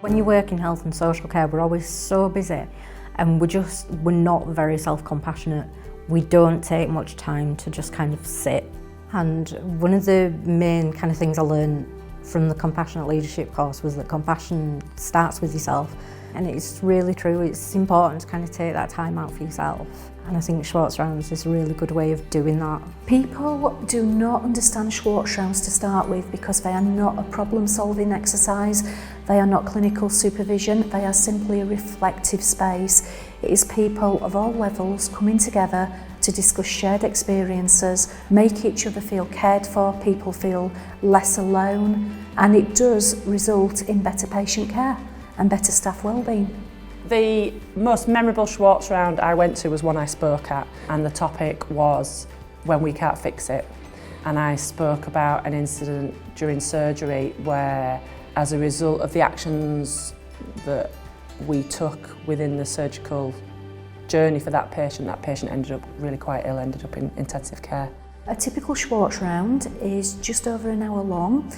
When you work in health and social care, we're always so busy and we're not very self-compassionate. We don't take much time to just kind of sit. And one of the main kind of things I learned from the compassionate leadership course was that compassion starts with yourself. And it's really true, it's important to kind of take that time out for yourself. And I think Schwartz Rounds is a really good way of doing that. People do not understand Schwartz Rounds to start with because they are not a problem-solving exercise, they are not clinical supervision, they are simply a reflective space. It is people of all levels coming together to discuss shared experiences, make each other feel cared for, people feel less alone, and it does result in better patient care and better staff wellbeing. The most memorable Schwartz Round I went to was one I spoke at, and the topic was when we can't fix it. And I spoke about an incident during surgery where, as a result of the actions that we took within the surgical journey for that patient ended up really quite ill, ended up in intensive care. A typical Schwartz Round is just over an hour long.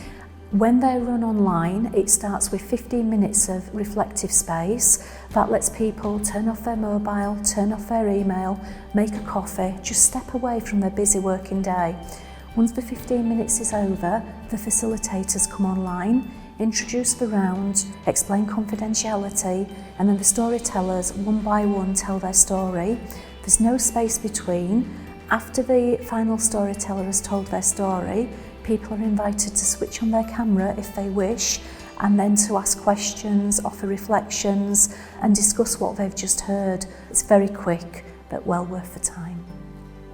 When they're run online, it starts with 15 minutes of reflective space. That lets people turn off their mobile, turn off their email, make a coffee, just step away from their busy working day. Once the 15 minutes is over, the facilitators come online, introduce the round, explain confidentiality, and then the storytellers one by one tell their story. There's no space between. After the final storyteller has told their story, people are invited to switch on their camera if they wish, and then to ask questions, offer reflections, and discuss what they've just heard. It's very quick, but well worth the time.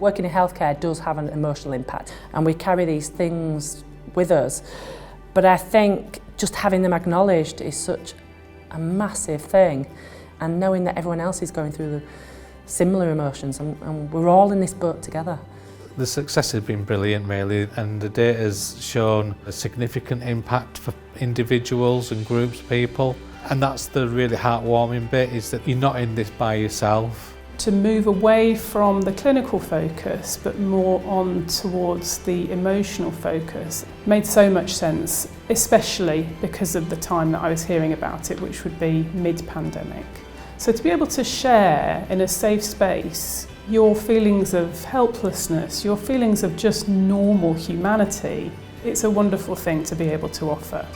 Working in healthcare does have an emotional impact, and we carry these things with us. But I think just having them acknowledged is such a massive thing, and knowing that everyone else is going through the similar emotions, and we're all in this boat together. The success has been brilliant really, and the data has shown a significant impact for individuals and groups of people, and that's the really heartwarming bit, is that you're not in this by yourself. To move away from the clinical focus but more on towards the emotional focus made so much sense, especially because of the time that I was hearing about it, which would be mid-pandemic. So to be able to share in a safe space your feelings of helplessness, your feelings of just normal humanity, it's a wonderful thing to be able to offer.